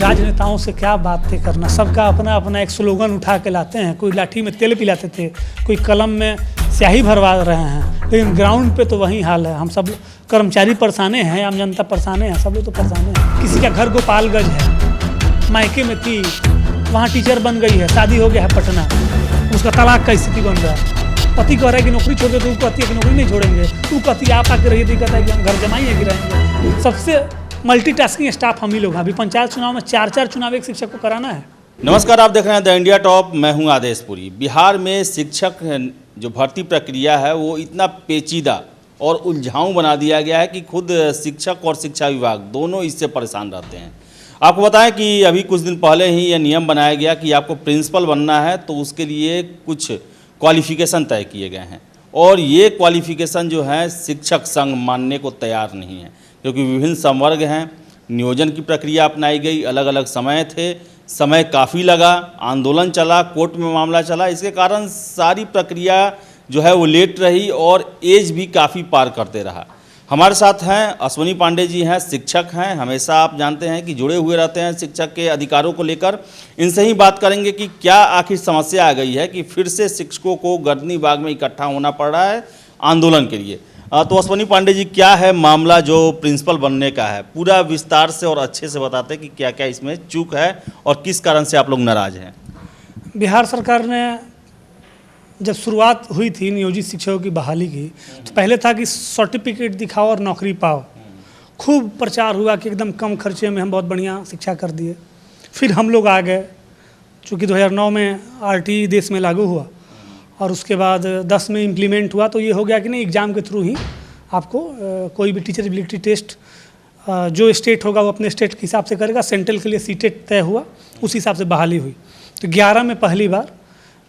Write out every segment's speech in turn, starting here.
राजनेताओं से क्या बातें करना, सबका अपना अपना एक स्लोगन उठा के लाते हैं। कोई लाठी में तेल पिलाते थे, कोई कलम में स्याही भरवा रहे हैं, लेकिन ग्राउंड पे तो वही हाल है। हम सब कर्मचारी परेशाने हैं, आम जनता परेशाने हैं, सब लोग तो परेशाने हैं। किसी का घर गोपालगंज है, मायके में थी, वहाँ टीचर बन गई है, शादी हो गया है पटना, उसका तलाक का स्थिति बन रहा है। पति कह रहा है कि नौकरी छोड़ दे, तो वो कहती है कि नौकरी नहीं छोड़ेंगे। तू कहती है आप आके रहिए, तो कहता है कि हम घर जमाई है गिराएंगे। सबसे मल्टीटास्किंग स्टाफ हम ही लोग हैं। अभी पंचायत चुनाव में 4 चुनाव एक शिक्षक को कराना है। नमस्कार, आप देख रहे हैं द इंडिया टॉप। मैं हूं आदेशपुरी। बिहार में शिक्षक जो भर्ती प्रक्रिया है वो इतना पेचीदा और उलझाऊ बना दिया गया है कि खुद शिक्षक और शिक्षा विभाग दोनों इससे परेशान रहते हैं। आपको बताएं कि अभी कुछ दिन पहले ही यह नियम बनाया गया कि आपको प्रिंसिपल बनना है तो उसके लिए कुछ क्वालिफिकेशन तय किए गए हैं, और ये क्वालिफिकेशन जो है शिक्षक संघ मानने को तैयार नहीं है, क्योंकि विभिन्न संवर्ग हैं। नियोजन की प्रक्रिया अपनाई गई, अलग अलग समय थे, समय काफ़ी लगा, आंदोलन चला, कोर्ट में मामला चला। इसके कारण सारी प्रक्रिया जो है वो लेट रही और एज भी काफ़ी पार करते रहा। हमारे साथ हैं अश्वनी पांडे जी, हैं शिक्षक हैं, हमेशा आप जानते हैं कि जुड़े हुए रहते हैं शिक्षक के अधिकारों को लेकर। इनसे ही बात करेंगे कि क्या आखिर समस्या आ गई है कि फिर से शिक्षकों को गर्दनी बाग में इकट्ठा होना पड़ रहा है आंदोलन के लिए। तो अश्वनी पांडे जी, क्या है मामला जो प्रिंसिपल बनने का है? पूरा विस्तार से और अच्छे से बताते कि क्या क्या इसमें चूक है और किस कारण से आप लोग नाराज़ हैं। बिहार सरकार ने जब शुरुआत हुई थी नियोजित शिक्षकों की बहाली की, तो पहले था कि सर्टिफिकेट दिखाओ और नौकरी पाओ। खूब प्रचार हुआ कि एकदम कम खर्चे में हम बहुत बढ़िया शिक्षा कर दिए। फिर हम लोग आ गए, चूँकि 2009 में RT देश में लागू हुआ और उसके बाद 10 में इम्प्लीमेंट हुआ, तो ये हो गया कि नहीं, एग्ज़ाम के थ्रू ही आपको कोई भी टीचर एबिलिटी टेस्ट जो स्टेट होगा वो अपने स्टेट के हिसाब से करेगा। सेंट्रल के लिए सीटेट तय हुआ, उस हिसाब से बहाली हुई। तो 11 में पहली बार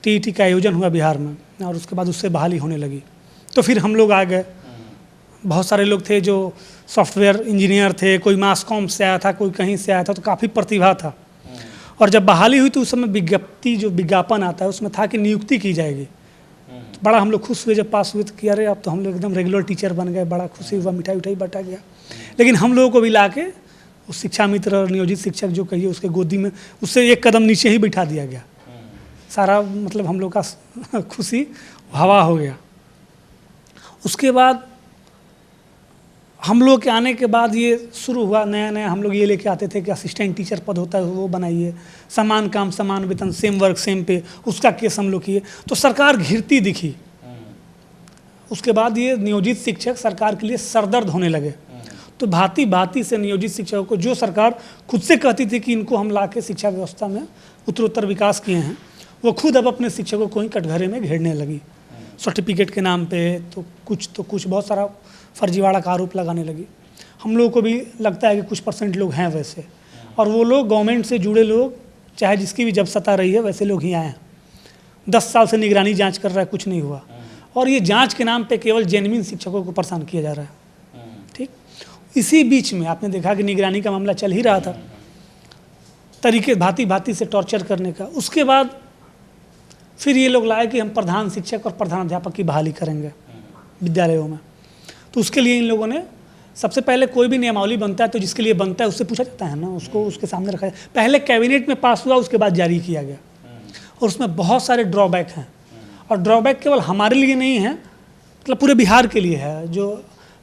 TET का आयोजन हुआ बिहार में, और उसके बाद उससे बहाली होने लगी। तो फिर हम लोग आ गए। बहुत सारे लोग थे जो सॉफ्टवेयर इंजीनियर थे, कोई मास कॉम से आया था, कोई कहीं से आया था, तो काफ़ी प्रतिभा था। और जब बहाली हुई तो उस समय विज्ञप्ति जो विज्ञापन आता है उसमें था कि नियुक्ति की जाएगी। तो बड़ा हम लोग खुश हुए जब पास हुए, तो कि अरे अब तो हम लोग एकदम रेगुलर टीचर बन गए। बड़ा खुशी हुआ, मिठाई उठाई बटा गया। लेकिन हम लोगों को भी ला के उस शिक्षा मित्र और नियोजित शिक्षक जो कहिए उसके गोदी में उससे एक कदम नीचे ही बिठा दिया गया। सारा मतलब हम लोग का खुशी हवा हो गया। उसके बाद हम लोग के आने के बाद ये शुरू हुआ, नया नया हम लोग ये लेके आते थे कि असिस्टेंट टीचर पद होता है वो बनाइए, समान काम समान वेतन, सेम वर्क सेम पे, उसका केस हम लोग किए। तो सरकार घिरती दिखी। उसके बाद ये नियोजित शिक्षक सरकार के लिए सरदर्द होने लगे। तो भांति भांति से नियोजित शिक्षकों को, जो सरकार खुद से कहती थी कि इनको हम ला के शिक्षा व्यवस्था में उत्तरोत्तर विकास किए हैं, वो खुद अब अपने शिक्षकों को ही कटघरे में घेरने लगी। सर्टिफिकेट के नाम पे तो कुछ बहुत सारा फर्जीवाड़ा का आरोप लगाने लगी। हम लोगों को भी लगता है कि कुछ % लोग हैं वैसे, और वो लोग गवर्नमेंट से जुड़े लोग, चाहे जिसकी भी जब सत्ता रही है वैसे लोग ही आए हैं। 10 साल से निगरानी जांच कर रहा है, कुछ नहीं हुआ। और ये जांच के नाम पे केवल जेन्युइन शिक्षकों को परेशान किया जा रहा है। ठीक, इसी बीच में आपने देखा कि निगरानी का मामला चल ही रहा था, तरीके भांति भांति से टॉर्चर करने का। उसके बाद फिर ये लोग लाए कि हम प्रधान शिक्षक और प्रधान अध्यापक की बहाली करेंगे विद्यालयों में। तो उसके लिए इन लोगों ने सबसे पहले, कोई भी नियमावली बनता है तो जिसके लिए बनता है उससे पूछा जाता है ना, उसको उसके सामने रखा जाए। पहले कैबिनेट में पास हुआ, उसके बाद जारी किया गया, और उसमें बहुत सारे ड्रॉबैक हैं। और ड्रॉबैक केवल हमारे लिए नहीं है, मतलब पूरे बिहार के लिए है। जो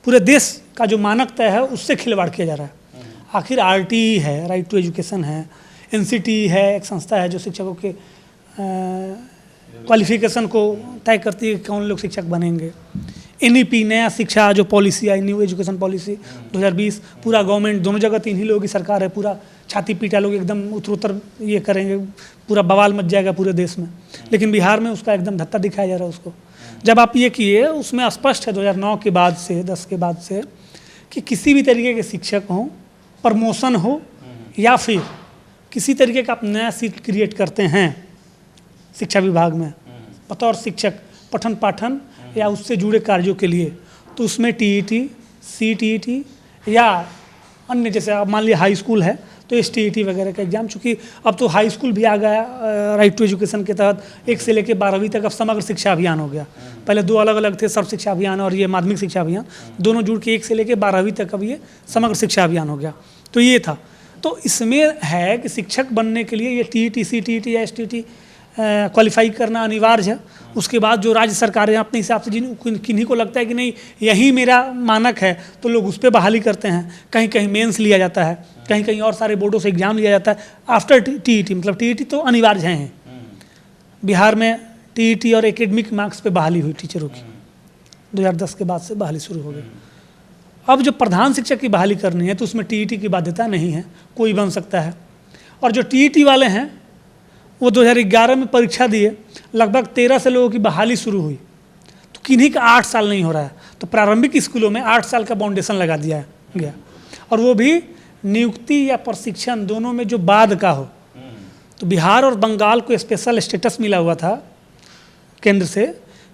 पूरे देश का जो मानक तय है उससे खिलवाड़ किया जा रहा है। आखिर RT है, राइट टू एजुकेशन है, NCT है, एक संस्था है जो शिक्षकों के क्वालिफिकेशन को तय करती है कौन लोग शिक्षक बनेंगे। NEP नया शिक्षा जो पॉलिसी आई, न्यू एजुकेशन पॉलिसी 2020, पूरा गवर्नमेंट, दोनों जगह 3 ही लोगों की सरकार है, पूरा छाती पीटा लोग एकदम उत्तरोत्तर ये करेंगे, पूरा बवाल मच जाएगा पूरे देश में। लेकिन बिहार में उसका एकदम धत्ता दिखाया जा रहा है उसको। जब आप ये किए, उसमें स्पष्ट है 2009 के बाद से, 10 के बाद से, कि किसी भी तरीके के शिक्षक हों, प्रमोशन हो या फिर किसी तरीके का आप नया सीट क्रिएट करते हैं शिक्षा विभाग में बतौर शिक्षक पठन पाठन या उससे जुड़े कार्यों के लिए, तो उसमें TET, CTET या अन्य, जैसे आप मान लिया हाई स्कूल है तो STET वगैरह का एग्जाम, चूँकि अब तो हाई स्कूल भी आ गया राइट टू एजुकेशन के तहत। 1 से लेकर 12वीं तक अब समग्र शिक्षा अभियान हो गया। पहले 2 अलग अलग थे, सर्व शिक्षा अभियान और ये माध्यमिक शिक्षा अभियान, दोनों जुड़ के 1 से लेकर 12वीं तक अब ये समग्र शिक्षा अभियान हो गया। तो ये था तो इसमें है कि शिक्षक बनने के लिए ये टीईटी, सीटीईटी या एसटीईटी क्वालिफाई करना अनिवार्य है। उसके बाद जो राज्य सरकारें अपने हिसाब से किन्हीं को लगता है कि नहीं यही मेरा मानक है, तो लोग उस पर बहाली करते हैं। कहीं कहीं मेंस लिया जाता है, कहीं कहीं और सारे बोर्डों से एग्जाम लिया जाता है आफ्टर टीईटी। मतलब टीईटी तो अनिवार्य हैं। बिहार में टीईटी और एकेडमिक मार्क्स पे बहाली हुई टीचरों की 2010 के बाद से बहाली शुरू हो गई। अब जो प्रधान शिक्षक की बहाली करनी है तो उसमें टीईटी की बाध्यता नहीं है, कोई बन सकता है। और जो टीईटी वाले हैं वो 2011 में परीक्षा दिए, लगभग 13 से लोगों की बहाली शुरू हुई, तो किन्हीं का 8 साल नहीं हो रहा है। तो प्रारंभिक स्कूलों में 8 साल का फाउंडेशन लगा दिया गया, और वो भी नियुक्ति या प्रशिक्षण दोनों में जो बाद का हो। तो बिहार और बंगाल को स्पेशल स्टेटस मिला हुआ था केंद्र से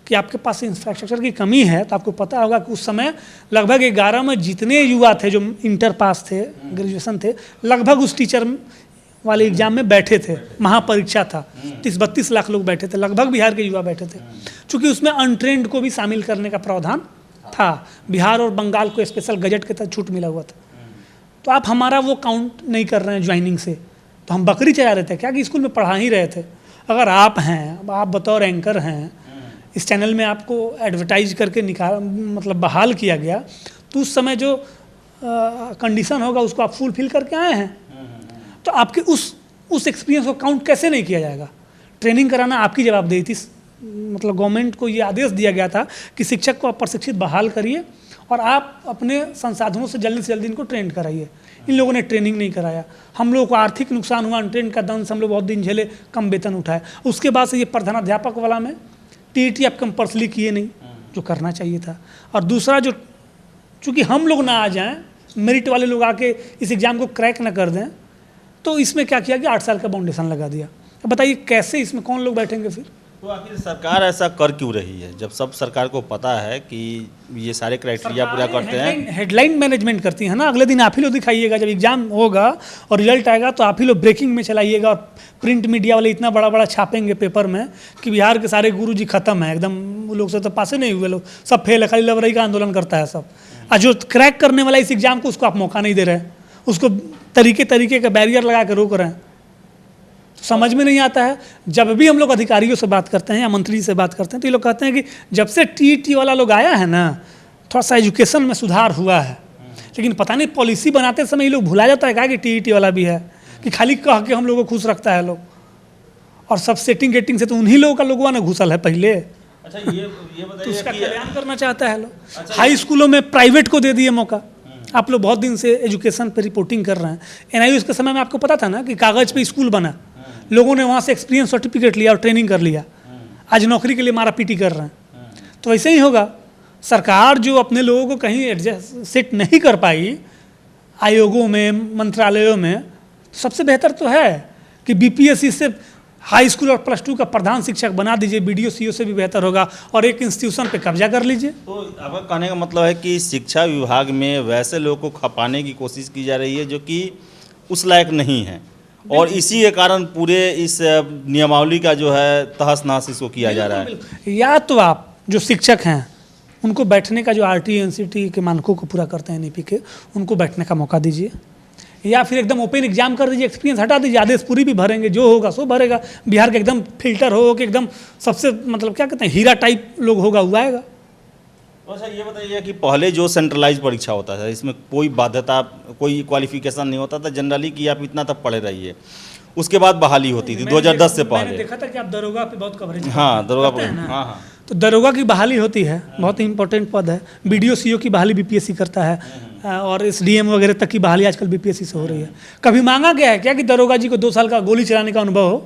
कि आपके पास इंफ्रास्ट्रक्चर की कमी है। तो आपको पता होगा कि उस समय लगभग 11 में जितने युवा थे जो इंटर पास थे, ग्रेजुएशन थे, लगभग उस टीचर वाले एग्जाम में बैठे थे। महापरीक्षा था, 30-32 लाख लोग बैठे थे, लगभग बिहार के युवा बैठे थे। चूँकि उसमें अनट्रेंड को भी शामिल करने का प्रावधान था, बिहार और बंगाल को स्पेशल गजट के तहत छूट मिला हुआ था। तो आप हमारा वो काउंट नहीं कर रहे हैं ज्वाइनिंग से, तो हम बकरी चला रहे थे क्या कि स्कूल में पढ़ा ही रहे थे। अगर आप हैं, आप बतौर एंकर हैं, इस चैनल में आपको एडवर्टाइज करके मतलब बहाल किया गया, तो उस समय जो कंडीशन होगा उसको आप फुलफिल करके आए हैं, तो आपके उस एक्सपीरियंस को काउंट कैसे नहीं किया जाएगा। ट्रेनिंग कराना आपकी जवाबदेही थी। मतलब गवर्नमेंट को ये आदेश दिया गया था कि शिक्षक को आप प्रशिक्षित बहाल करिए और आप अपने संसाधनों से जल्दी इनको ट्रेन कराइए। इन लोगों ने ट्रेनिंग नहीं कराया, हम लोगों को आर्थिक नुकसान हुआ, अनट्रेन का दंश हम लोग बहुत दिन झेले, कम वेतन उठाए। उसके बाद से ये प्रधानाध्यापक वाला में टीईटी आप कंपल्सरी किए नहीं, जो करना चाहिए था। और दूसरा जो चूँकि हम लोग ना आ जाएं, मेरिट वाले लोग आके इस एग्ज़ाम को क्रैक ना कर दें, तो इसमें क्या किया कि 8 साल का फाउंडेशन लगा दिया। अब बताइए कैसे इसमें कौन लोग बैठेंगे फिर। तो आखिर सरकार ऐसा कर क्यों रही है जब सब सरकार को पता है कि ये सारे क्राइटेरिया पूरा करते हैं। हेडलाइन मैनेजमेंट करती है ना, अगले दिन आप ही लोग दिखाइएगा, जब एग्जाम होगा और रिजल्ट आएगा तो आप ही लोग ब्रेकिंग में चलाइएगा, और प्रिंट मीडिया वाले इतना बड़ा बड़ा छापेंगे पेपर में कि बिहार के सारे गुरुजी खत्म है एकदम, वो लोग से तो पासे नहीं हुए, लोग सब फेल है, खाली लवरई का आंदोलन करता है सब। और जो क्रैक करने वाला इस एग्जाम को, उसको आप मौका नहीं दे रहे हैं, उसको तरीके का बैरियर लगा कर रोक रहे हैं। समझ में नहीं आता है। जब भी हम लोग अधिकारियों से बात करते हैं या मंत्री से बात करते हैं तो ये लोग कहते हैं कि जब से टीईटी वाला लोग आया है ना, थोड़ा सा एजुकेशन में सुधार हुआ है। लेकिन पता नहीं पॉलिसी बनाते समय ये लोग भुला जाता है क्या कि टीईटी वाला भी है, कि खाली कह के हम लोगों को खुश रखता है लोग, और सब सेटिंग गेटिंग से तो उन्हीं लोगों का लोगों ने घुसल है पहले। अच्छा ये बताइए तो उसका कल्याण करना चाहता है लोग। अच्छा, हाई स्कूलों में प्राइवेट को दे दिए मौका। आप लोग बहुत दिन से एजुकेशन पे रिपोर्टिंग कर रहे हैं। एनआईओ के समय में आपको पता था ना कि कागज़ पे स्कूल बना, लोगों ने वहाँ से एक्सपीरियंस सर्टिफिकेट लिया और ट्रेनिंग कर लिया, आज नौकरी के लिए मारा पीटी कर रहे हैं। तो वैसे ही होगा, सरकार जो अपने लोगों को कहीं एडजस्ट सेट नहीं कर पाई आयोगों में, मंत्रालयों में, तो सबसे बेहतर तो है कि बीपीएससी से हाई स्कूल और +2 का प्रधान शिक्षक बना दीजिए, बीडीओ सीओ से भी बेहतर होगा, और एक इंस्टीट्यूशन पे कब्जा कर लीजिए। तो आपका कहने का मतलब है कि शिक्षा विभाग में वैसे लोगों को खपाने की कोशिश की जा रही है जो कि उस लायक नहीं है, और इसी के कारण पूरे इस नियमावली का जो है तहस नहस इसको किया जा रहा है। या तो आप जो शिक्षक हैं उनको बैठने का, जो आरटी एनसीटी के मानकों को पूरा करते हैं एनईपी के, उनको बैठने का मौका दीजिए, या फिर एकदम ओपन एग्जाम कर दीजिए, एक्सपीरियंस हटा दीजिए, आदेश पूरी भी भरेंगे, जो होगा सो भरेगा। बिहार का एकदम फिल्टर हो कि एकदम सबसे मतलब क्या कहते हैं हीरा टाइप लोग होगा, वो आएगा। अच्छा ये बताइए कि पहले जो सेंट्रलाइज परीक्षा होता था, इसमें कोई बाध्यता, कोई क्वालिफिकेशन नहीं होता था जनरली कि आप इतना तक पढ़े रहिए, उसके बाद बहाली होती थी 2010 से पहले। मैंने देखा था कि आप दरोगा पे बहुत कवरेज। हाँ, दरोगा पर, हाँ। तो दरोगा की बहाली होती है, बहुत इंपॉर्टेंट पद है। बीडीओ सीओ की बहाली बीपीएससी करता है, और इस डीएम वगैरह तक की बहाली आजकल बीपीएससी से हो रही है। कभी मांगा गया है क्या कि दरोगा जी को 2 साल का गोली चलाने का अनुभव हो,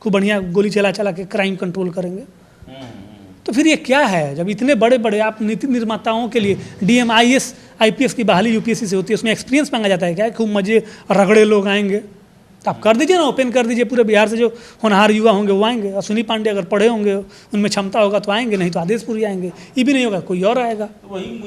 खूब बढ़िया गोली चला के क्राइम कंट्रोल करेंगे? तो फिर ये क्या है, जब इतने बड़े बड़े आप नीति निर्माताओं के लिए डीएम आईएएस आईपीएस की बहाली यूपीएससी से होती है, उसमें एक्सपीरियंस मांगा जाता है क्या? खूब मजे रगड़े लोग आएंगे, तो आप कर दीजिए ना, ओपन कर दीजिए, पूरे बिहार से जो होनहार युवा होंगे वो आएंगे। अश्विनी पांडे अगर पढ़े होंगे, उनमें क्षमता होगा तो आएंगे, नहीं तो आदेशपुरी आएंगे। ये भी नहीं होगा, कोई और आएगा।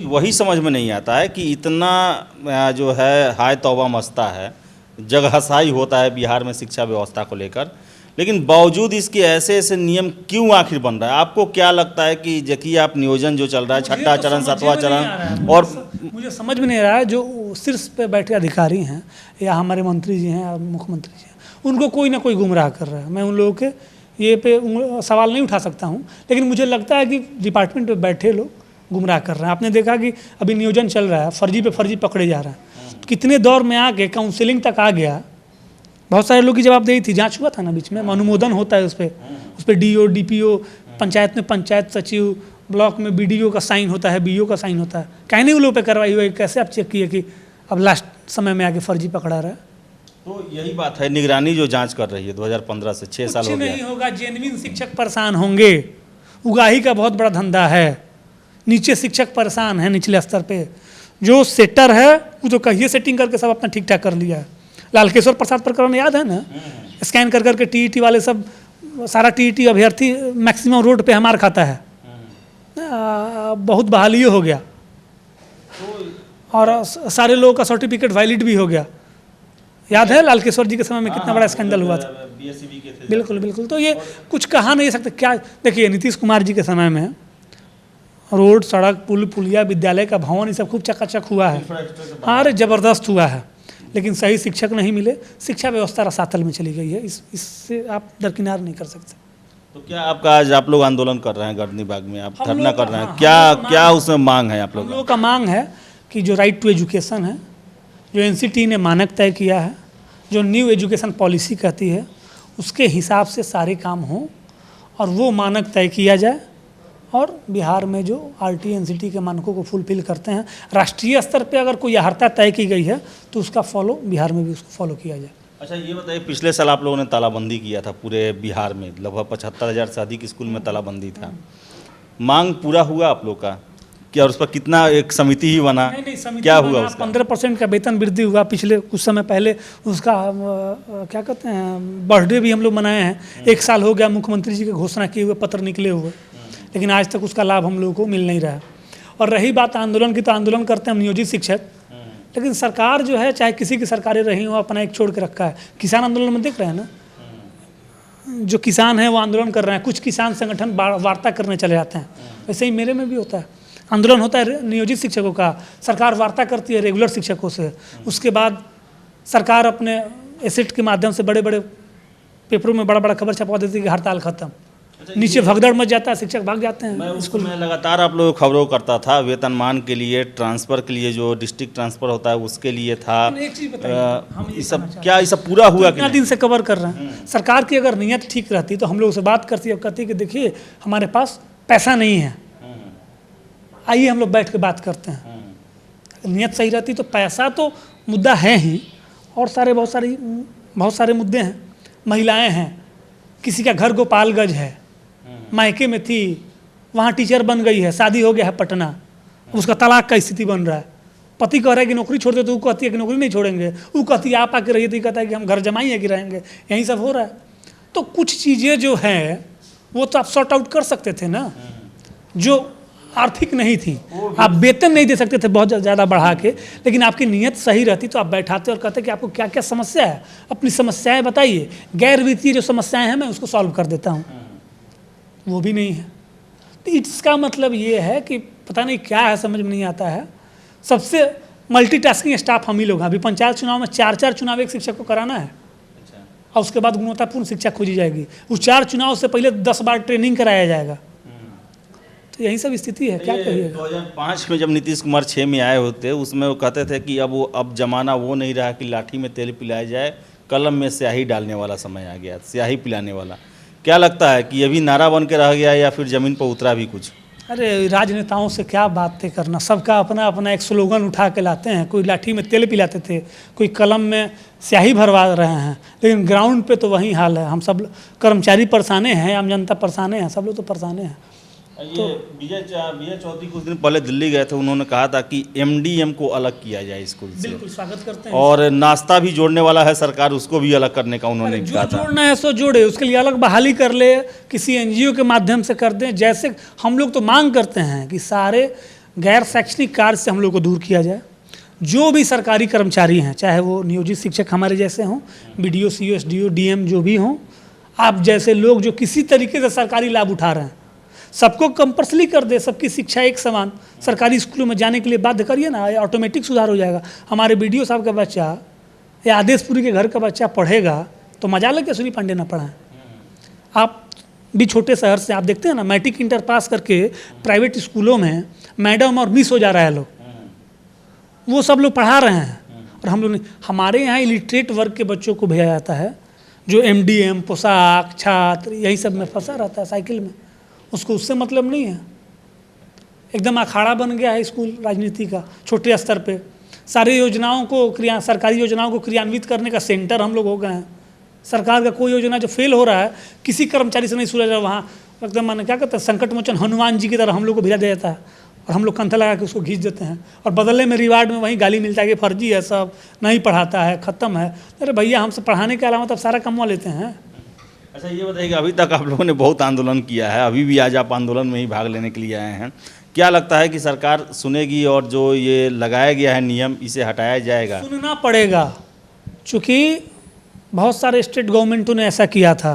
वही समझ में नहीं आता है कि इतना जो है हाय तौबा मस्ता है, जगहसाई होता है बिहार में शिक्षा व्यवस्था को लेकर, लेकिन बावजूद इसके ऐसे ऐसे नियम क्यों आखिर बन रहा है? आपको क्या लगता है कि जबकि आप नियोजन जो चल रहा है, छठा तो चरण, समझ सातवां में नहीं आ रहा चरण, है। और मुझे समझ में नहीं आ रहा है, जो शीर्ष पे बैठे अधिकारी हैं या हमारे मंत्री जी हैं या मुख्यमंत्री जी हैं, उनको कोई ना कोई गुमराह कर रहा है। मैं उन लोगों के ये पे सवाल नहीं उठा सकता हूँ, लेकिन मुझे लगता है कि डिपार्टमेंट पे बैठे लोग गुमराह कर रहे हैं। आपने देखा कि अभी नियोजन चल रहा है, फर्जी पे फर्जी पकड़े जा रहे हैं। तो कितने दौर में आके काउंसिलिंग तक आ गया, बहुत सारे लोग की जवाबदेही थी, जांच हुआ था ना बीच में, अनुमोदन होता है उस पर डीओ, डीपीओ, पंचायत में पंचायत सचिव, ब्लॉक में बीडीओ का साइन होता है, बीओ का साइन होता है। कहीं नहीं उन लोगों पे कार्रवाई हुई, कैसे आप चेक किए कि अब लास्ट समय में आके फर्जी पकड़ा रहा है? तो यही बात है, निगरानी जो जांच कर रही है 2015 से 6 साल हो कुछ गया। नहीं होगा, जेन्युइन शिक्षक परेशान होंगे। उगाही का बहुत बड़ा धंधा है, नीचे शिक्षक परेशान है, निचले स्तर पे जो सेटर है वो तो कहिए सेटिंग करके सब अपना ठीक ठाक कर लिया है। लालकेश्वर प्रसाद प्रकरण याद है ना, स्कैन कर करके टीईटी वाले सब, सारा टीईटी अभ्यर्थी मैक्सिमम रोड पे हमार खाता है। बहुत बहाली हो गया और सारे लोगों का सर्टिफिकेट वैलिड भी हो गया। याद है लालकेश्वर जी के समय में कितना बड़ा स्कैंडल हुआ था? बीएससीबी के थे। बिल्कुल बिल्कुल। तो ये कुछ कहा नहीं सकते क्या। देखिए नीतीश कुमार जी के समय में रोड, सड़क, पुल, पुलिया, विद्यालय का भवन, ये सब खूब चकाचक हुआ है। हाँ, अरे ज़बरदस्त हुआ है, लेकिन सही शिक्षक नहीं मिले, शिक्षा व्यवस्था रसातल में चली गई है। इससे आप दरकिनार नहीं कर सकते। तो क्या आपका आज आप लोग आंदोलन कर रहे हैं गर्दनी बाग में, आप हम धरना लोग कर का- रहे हैं, हाँ, क्या हम लोग का क्या मांग- उसमें मांग है आप हम लोग लोगों का मांग है कि जो राइट टू एजुकेशन है, जो एनसीटी ने मानक तय किया है, जो न्यू एजुकेशन पॉलिसी कहती है, उसके हिसाब से सारे काम हों और वो मानक तय किया जाए। और बिहार में जो आरटी एनसीटी के मानकों को फुलफिल करते हैं, राष्ट्रीय स्तर पे अगर कोई अर्हता तय की गई है तो उसका फॉलो बिहार में भी उसको फॉलो किया जाए। अच्छा ये बताइए, पिछले साल आप लोगों ने तालाबंदी किया था पूरे बिहार में, लगभग 75,000 से अधिक स्कूल में तालाबंदी था, मांग पूरा हुआ आप लोग का क्या? और उस पर कितना, एक समिति ही बना, नहीं, समिति क्या बना, हुआ उसका? 15% का वेतन वृद्धि हुआ पिछले कुछ समय पहले। उसका क्या कहते हैं, बर्थडे भी हम लोग मनाए हैं। 1 साल हो गया मुख्यमंत्री जी के घोषणा किए हुए, पत्र निकले हुए, लेकिन आज तक उसका लाभ हम लोगों को मिल नहीं रहा है। और रही बात आंदोलन की, तो आंदोलन करते हैं हम नियोजित शिक्षक, लेकिन सरकार जो है, चाहे किसी की सरकारें रही हो, अपना एक छोड़ के रखा है। किसान आंदोलन में देख रहे हैं ना, जो किसान है वो आंदोलन कर रहे हैं, कुछ किसान संगठन वार्ता करने चले जाते हैं। वैसे ही मेरे में भी होता है, आंदोलन होता है नियोजित शिक्षकों का, सरकार वार्ता करती है रेगुलर शिक्षकों से, उसके बाद सरकार अपने एसेट के माध्यम से बड़े बड़े पेपरों में बड़ा बड़ा खबर छपवा देती है कि हड़ताल खत्म। नीचे भगदड़ मच जाता है, शिक्षक भाग जाते मैं हैं स्कूल में लगातार आप लोग खबरों करता था, वेतनमान के लिए, ट्रांसफ़र के लिए, जो डिस्ट्रिक्ट ट्रांसफ़र होता है उसके लिए था। एक चीज़ बताइए, हम ये ये सब कहना क्या, ये सब पूरा हुआ कि इतना नहीं? दिन से कवर कर रहे हैं। सरकार की अगर नीयत ठीक रहती तो हम लोग से बात करती और कहती कि देखिए हमारे पास पैसा नहीं है, आइए हम लोग बैठ के बात करते हैं। नीयत सही रहती तो पैसा तो मुद्दा है ही, और बहुत सारे मुद्दे हैं। महिलाएं हैं, किसी का घर गोपालगंज है, मायके में थी, वहाँ टीचर बन गई है, शादी हो गया है पटना, उसका तलाक का स्थिति बन रहा है। पति कह रहा है कि नौकरी छोड़ दे, तो वो कहती है कि नौकरी नहीं छोड़ेंगे, वो कहती है आप आके रहिए, तो कहता है कि हम घर जमाई है कि रहेंगे। यही सब हो रहा है। तो कुछ चीज़ें जो हैं वो तो आप सॉर्ट आउट कर सकते थे ना, जो आर्थिक नहीं थी। आप वेतन नहीं दे सकते थे बहुत ज़्यादा बढ़ा के, लेकिन आपकी नीयत सही रहती तो आप बैठाते और कहते कि आपको क्या क्या समस्या है, अपनी समस्याएं बताइए, गैर वित्तीय जो समस्याएं हैं मैं उसको सॉल्व कर देता हूँ। वो भी नहीं है। तो इसका मतलब ये है कि पता नहीं क्या है, समझ में नहीं आता है। सबसे मल्टीटास्किंग स्टाफ हम ही लोग हैं। अभी पंचायत चुनाव में 4 चुनाव एक शिक्षक को कराना है, और उसके बाद गुणवत्तापूर्ण शिक्षा खोजी जाएगी। उस 4 चुनाव से पहले 10 बार ट्रेनिंग कराया जाएगा। तो यही सब स्थिति है, क्या कहिए। 2005 में जब नीतीश कुमार 6 में आए होते, उसमें वो कहते थे कि अब जमाना वो नहीं रहा कि लाठी में तेल पिलाया जाए, कलम में स्याही डालने वाला समय आ गया, स्याही पिलाने वाला। क्या लगता है कि ये भी नारा बन के रह गया या फिर ज़मीन पर उतरा भी कुछ? अरे राजनेताओं से क्या बातें करना, सबका अपना अपना एक स्लोगन उठा के लाते हैं। कोई लाठी में तेल पिलाते थे, कोई कलम में स्याही भरवा रहे हैं, लेकिन ग्राउंड पे तो वही हाल है। हम सब कर्मचारी परेशाने हैं, आम जनता परेशाने हैं, सब लोग तो परेशाने हैं। ये विजय चौधरी कुछ दिन पहले दिल्ली गए थे, उन्होंने कहा था कि MDM को अलग किया जाए स्कूल से, बिल्कुल स्वागत करते हैं। और नाश्ता भी जोड़ने वाला है सरकार, उसको भी अलग करने का उन्होंने जो कहा था। जोड़ना है सो जोड़े, उसके लिए अलग बहाली कर ले, किसी NGO के माध्यम से कर दें। जैसे हम लोग तो मांग करते हैं कि सारे गैर शैक्षणिक कार्य से हम लोग को दूर किया जाए। जो भी सरकारी कर्मचारी हैं, चाहे वो नियोजित शिक्षक हमारे जैसे हों, BDO, CO, SDO, DM जो भी हों, आप जैसे लोग जो किसी तरीके से सरकारी लाभ उठा रहे हैं, सबको कंपल्सरी कर दे, सबकी शिक्षा एक समान, सरकारी स्कूलों में जाने के लिए बाध्य करिए ना, ऑटोमेटिक सुधार हो जाएगा। हमारे BDO साहब का बच्चा या आदेशपुरी के घर का बच्चा पढ़ेगा तो मजा लग के सुनी पांडे ना पढ़ाएं। आप भी छोटे शहर से आप देखते हैं ना, मैट्रिक इंटर पास करके प्राइवेट स्कूलों में मैडम और मिस हो जा रहा है लोग, वो सब लोग पढ़ा रहे हैं। और हम लोग नहीं, हमारे यहाँ इलिटरेट वर्ग के बच्चों को भेजा जाता है जो MDM, पोशाक, छात्र, यही सब में फंसा रहता है साइकिल में, उसको उससे मतलब नहीं है। एकदम अखाड़ा बन गया है स्कूल राजनीति का छोटे स्तर पे। सारी योजनाओं को सरकारी योजनाओं को क्रियान्वित करने का सेंटर हम लोग हो गए हैं। सरकार का कोई योजना जो फेल हो रहा है किसी कर्मचारी से नहीं सुना जा, वहाँ एकदम मैंने क्या कहते हैं संकट मोचन हनुमान जी की तरह हम लोग को भेजा दिया जाता है और हम लोग कंधा लगा के उसको खींच देते हैं और बदले में रिवार्ड में वहीं गाली मिलता है कि फर्जी है, सब नहीं पढ़ाता है, ख़त्म है। अरे भैया, हमसे पढ़ाने के अलावा तो सारा कमवा लेते हैं। अच्छा, ये बताइए, अभी तक आप लोगों ने बहुत आंदोलन किया है, अभी भी आज आप आंदोलन में ही भाग लेने के लिए आए हैं, क्या लगता है कि सरकार सुनेगी और जो ये लगाया गया है नियम इसे हटाया जाएगा? सुनना पड़ेगा, चूँकि बहुत सारे स्टेट गवर्नमेंटों ने ऐसा किया था,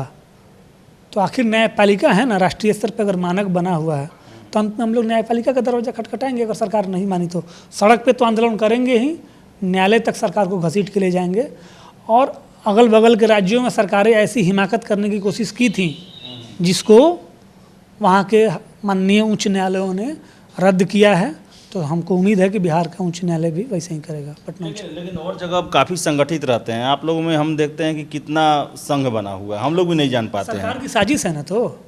तो आखिर न्यायपालिका है ना, राष्ट्रीय स्तर पर अगर मानक बना हुआ है तो अंत में हम लोग न्यायपालिका का दरवाजा खटखटाएंगे। अगर सरकार नहीं मानी तो सड़क पे तो आंदोलन करेंगे ही, न्यायालय तक सरकार को घसीट के ले जाएंगे। और अगल बगल के राज्यों में सरकारें ऐसी हिमाकत करने की कोशिश की थी जिसको वहाँ के माननीय उच्च न्यायालयों ने रद्द किया है। तो हमको उम्मीद है कि बिहार का उच्च न्यायालय भी वैसे ही करेगा, पटना उच्च। लेकिन और जगह काफ़ी संगठित रहते हैं, आप लोगों में हम देखते हैं कि कितना संघ बना हुआ है, हम लोग भी नहीं जान पाते हैं। सरकार की साजिश है ना, तो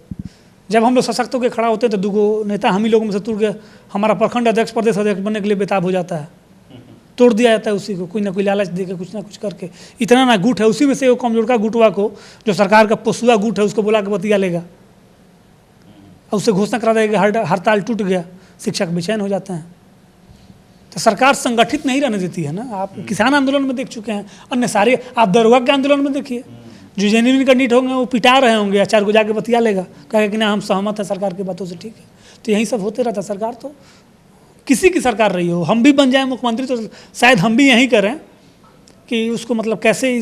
जब हम लोग सशक्त होकर खड़ा होते हैं तो दूगो नेता हम ही लोगों में से तुड़ के हमारा प्रखंड अध्यक्ष, प्रदेश अध्यक्ष बनने के लिए बेताब हो जाता है, तोड़ दिया जाता है उसी को, कोई ना कोई लालच दे के कुछ ना कुछ करके। इतना ना गुट है, उसी में से वो कमजोर का गुटवा को, जो सरकार का पोसुआ गुट है, उसको बुला के बतिया लेगा और उससे घोषणा करा देगा कि हड़ताल टूट गया, शिक्षक बेचैन हो जाते हैं। तो सरकार संगठित नहीं रहने देती है ना। आप किसान आंदोलन में देख चुके हैं, अन्य सारे, आप दरोगा के आंदोलन में देखिए, जो जेन्युइन कैंडिडेट होंगे वो पिटा रहे होंगे, 4 को जाके बतिया लेगा, कहेगा कि ना हम सहमत हैं सरकार की बातों से, ठीक है। तो यही सब होते रहता है। सरकार तो किसी की सरकार रही हो, हम भी बन जाए मुख्यमंत्री तो शायद हम भी यही करें कि उसको मतलब कैसे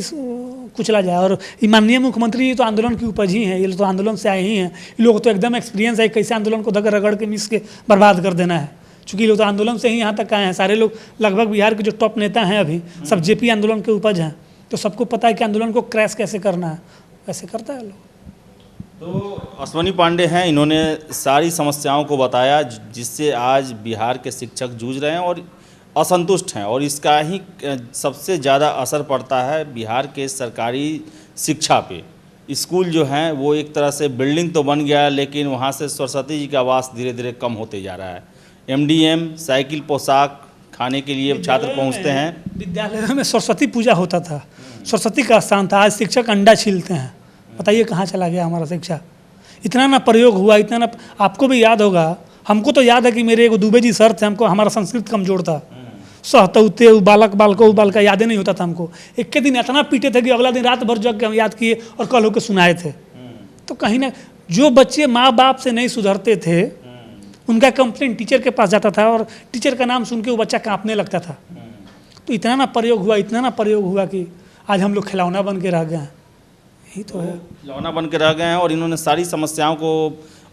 कुचला जाए। और माननीय मुख्यमंत्री तो आंदोलन की उपज ही है, ये तो आंदोलन से आए ही हैं, ये लोग तो एकदम एक्सपीरियंस है कैसे आंदोलन को धग रगड़ के मिस के बर्बाद कर देना है। चूँकि लोग तो आंदोलन से ही यहाँ तक आए हैं, सारे लोग लगभग बिहार के जो टॉप नेता हैं अभी सब JP आंदोलन के उपज हैं, तो सबको पता है कि आंदोलन को क्रैश कैसे करना है, वैसे करता है लोग। तो अश्वनी पांडे हैं, इन्होंने सारी समस्याओं को बताया जिससे आज बिहार के शिक्षक जूझ रहे हैं और असंतुष्ट हैं, और इसका ही सबसे ज़्यादा असर पड़ता है बिहार के सरकारी शिक्षा पे। स्कूल जो हैं वो एक तरह से बिल्डिंग तो बन गया है, लेकिन वहाँ से सरस्वती जी का आवास धीरे धीरे कम होते जा रहा है। MDM, साइकिल, पोशाक खाने के लिए छात्र पहुँचते हैं। विद्यालयों में सरस्वती पूजा होता था, सरस्वती का स्थान था, आज शिक्षक अंडा छीलते हैं। बताइए कहाँ चला गया हमारा शिक्षा। इतना ना प्रयोग हुआ, इतना ना, आपको भी याद होगा, हमको तो याद है कि मेरे एक दुबे जी सर थे, हमको हमारा संस्कृत कमजोर था, सहतौते बालक बालको बालका यादें नहीं होता था हमको। एक के दिन इतना पीटे थे कि अगला दिन रात भर जग के हम याद किए और कल होकर सुनाए थे। तो कहीं ना जो बच्चे माँ बाप से नहीं सुधरते थे उनका कंप्लेंट टीचर के पास जाता था और टीचर का नाम सुन के वो बच्चा कांपने लगता था। तो इतना ना प्रयोग हुआ, इतना ना प्रयोग हुआ कि आज हम लोग खिलौना बन के रह गए हैं। यही तो है, खिलौना बन के रह गए हैं। और इन्होंने सारी समस्याओं को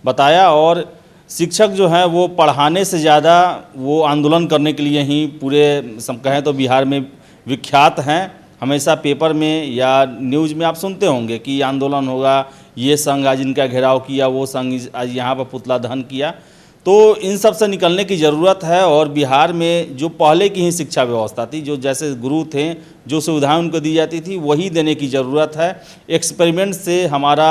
बताया, और शिक्षक जो हैं वो पढ़ाने से ज़्यादा वो आंदोलन करने के लिए ही पूरे सब कहें तो बिहार में विख्यात हैं। हमेशा पेपर में या न्यूज़ में आप सुनते होंगे कि आंदोलन होगा, ये संघ आज इनका घेराव किया, वो संघ आज यहाँ पर पुतला दहन किया। तो इन सब से निकलने की ज़रूरत है। और बिहार में जो पहले की ही शिक्षा व्यवस्था थी, जो जैसे गुरु थे, जो सुविधाएं उनको दी जाती थी, वही देने की ज़रूरत है। एक्सपेरिमेंट से हमारा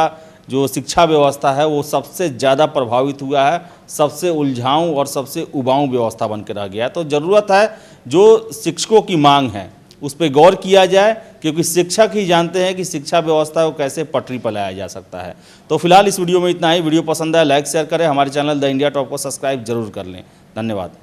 जो शिक्षा व्यवस्था है वो सबसे ज़्यादा प्रभावित हुआ है, सबसे उलझाऊं और सबसे उबाऊ व्यवस्था बन के रह गया। तो ज़रूरत है जो शिक्षकों की मांग है उस पर गौर किया जाए, क्योंकि शिक्षक ही जानते हैं कि शिक्षा व्यवस्था को कैसे पटरी पर लाया जा सकता है। तो फिलहाल इस वीडियो में इतना ही। वीडियो पसंद आया लाइक शेयर करें, हमारे चैनल द इंडिया टॉप को सब्सक्राइब जरूर कर लें। धन्यवाद।